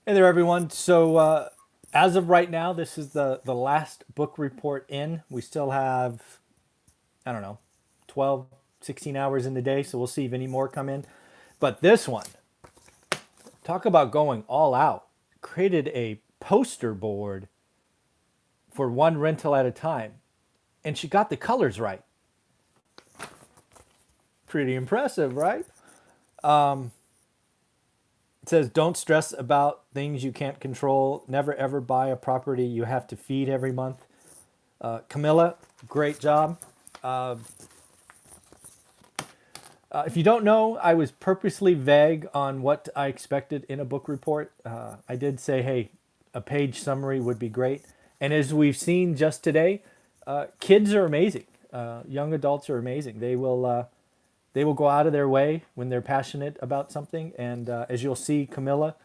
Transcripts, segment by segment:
Hey there, everyone. So, as of right now, this is the last book report in. We still have, I don't know, 12, 16 hours in the day, so we'll see if any more come in. But this one, talk about going all out, created a poster board for one rental at a time, and she got the colors right. Pretty impressive, right? It says, don't stress about things you can't control. Never ever buy a property you have to feed every month. Camilla, great job. If you don't know, I was purposely vague on what I expected in a book report. I did say, hey, a page summary would be great. And as we've seen just today, kids are amazing. Young adults are amazing. They will go out of their way when they're passionate about something. And as you'll see, Camilla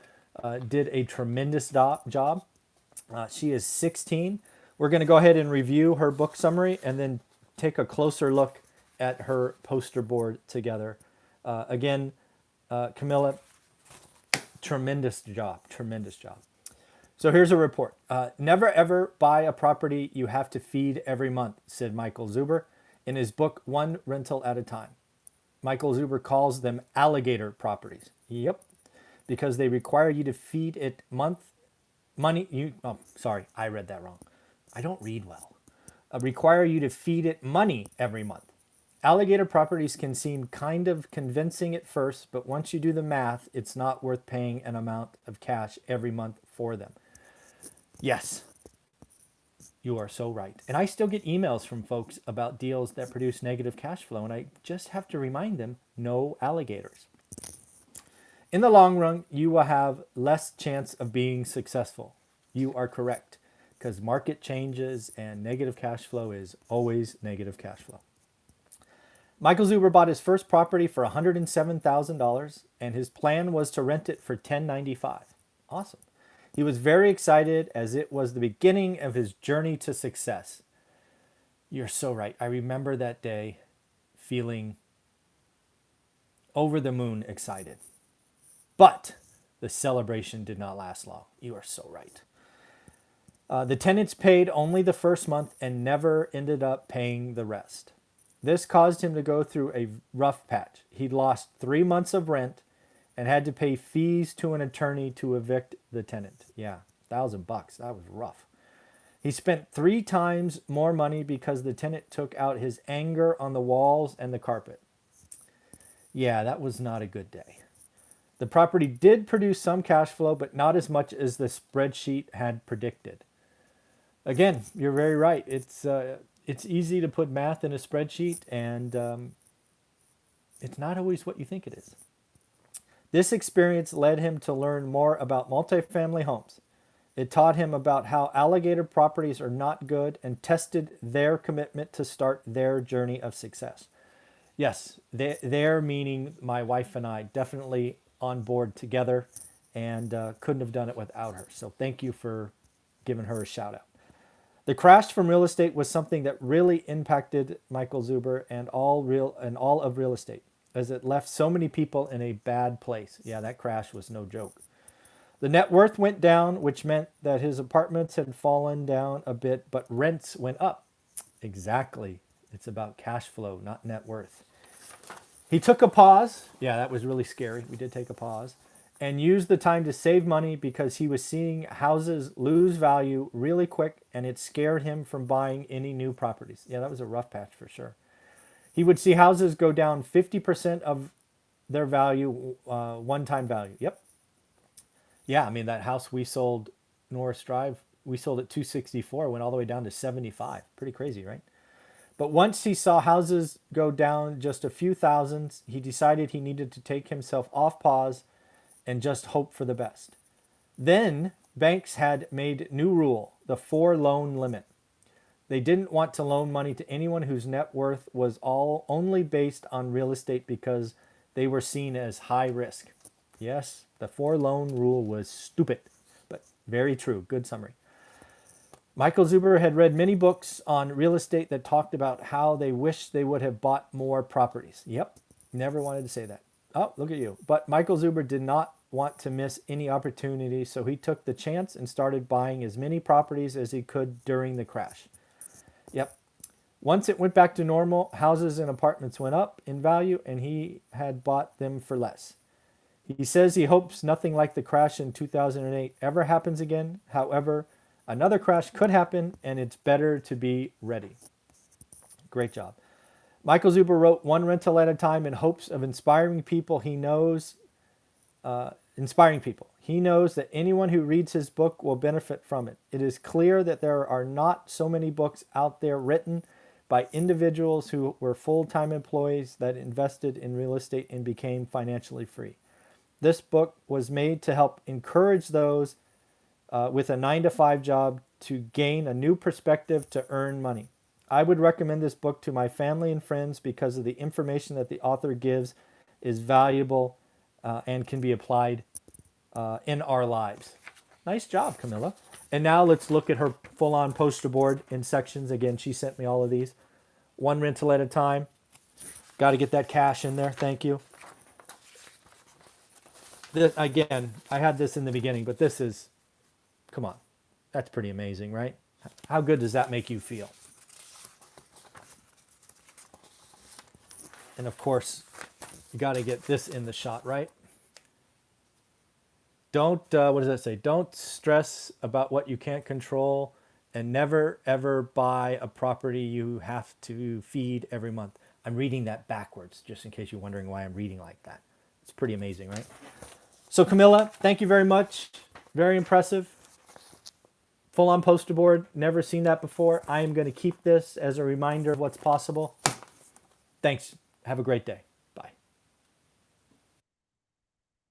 did a tremendous job. She is 16. We're going to go ahead and review her book summary and then take a closer look at her poster board together. Again, Camilla, tremendous job, tremendous job. So here's a report. Never ever buy a property you have to feed every month, said Michael Zuber in his book, One Rental at a Time. Michael Zuber calls them alligator properties. Yep, because they require you to feed it sorry, I read that wrong. I don't read well. Require you to feed it money every month. Alligator properties can seem kind of convincing at first, but once you do the math, it's not worth paying an amount of cash every month for them. Yes, you are so right. And I still get emails from folks about deals that produce negative cash flow, and I just have to remind them, no alligators. In the long run, you will have less chance of being successful. You are correct, because market changes and negative cash flow is always negative cash flow. Michael Zuber bought his first property for $107,000, and his plan was to rent it for $10.95. Awesome. He was very excited as it was the beginning of his journey to success. You're so right. I remember that day feeling over the moon excited. But the celebration did not last long. You are so right. The tenants paid only the first month and never ended up paying the rest. This caused him to go through a rough patch. He'd lost 3 months of rent and had to pay fees to an attorney to evict the tenant. Yeah, $1,000. That was rough. He spent 3 times more money because the tenant took out his anger on the walls and the carpet. Yeah, that was not a good day. The property did produce some cash flow, but not as much as the spreadsheet had predicted. Again, you're very right. It's easy to put math in a spreadsheet, and it's not always what you think it is. This experience led him to learn more about multifamily homes. It taught him about how alligator properties are not good and tested their commitment to start their journey of success. Yes, they're meaning my wife and I, definitely on board together, and couldn't have done it without her. So thank you for giving her a shout out. The crash from real estate was something that really impacted Michael Zuber and all of real estate, as it left so many people in a bad place. Yeah, that crash was no joke. The net worth went down, which meant that his apartments had fallen down a bit, but rents went up. Exactly. It's about cash flow, not net worth. He took a pause. Yeah, that was really scary. We did take a pause. And used the time to save money because he was seeing houses lose value really quick, and it scared him from buying any new properties. Yeah, that was a rough patch for sure. He would see houses go down 50% of their value, one-time value. Yep. Yeah, I mean, that house we sold, Norris Drive, we sold at 264, went all the way down to 75. Pretty crazy, right? But once he saw houses go down just a few thousands, he decided he needed to take himself off pause and just hope for the best. Then banks had made new rule, the 4 loan limit. They didn't want to loan money to anyone whose net worth was all only based on real estate because they were seen as high risk. Yes, the 4 loan rule was stupid, but very true. Good summary. Michael Zuber had read many books on real estate that talked about how they wished they would have bought more properties. Yep, never wanted to say that. Oh, look at you. But Michael Zuber did not want to miss any opportunity, so he took the chance and started buying as many properties as he could during the crash. Yep. Once it went back to normal, houses and apartments went up in value, and he had bought them for less. He says he hopes nothing like the crash in 2008 ever happens again. However, another crash could happen, and it's better to be ready. Great job. Michael Zuber wrote One Rental at a Time in hopes of inspiring people he knows. He knows that anyone who reads his book will benefit from it. It is clear that there are not so many books out there written by individuals who were full-time employees that invested in real estate and became financially free. This book was made to help encourage those with a 9-to-5 job to gain a new perspective to earn money. I would recommend this book to my family and friends because of the information that the author gives is valuable and can be applied in our lives. Nice job, Camilla. And now let's look at her full-on poster board in sections. Again, she sent me all of these. One rental at a time. Got to get that cash in there. Thank you. This, again, I had this in the beginning, but this is, come on. That's pretty amazing, right? How good does that make you feel? And of course, you got to get this in the shot, right? Don't, what does that say? Don't stress about what you can't control, and never ever buy a property you have to feed every month. I'm reading that backwards, just in case you're wondering why I'm reading like that. It's pretty amazing, right? So Camilla, thank you very much. Very impressive. Full on poster board. Never seen that before. I am going to keep this as a reminder of what's possible. Thanks. Have a great day.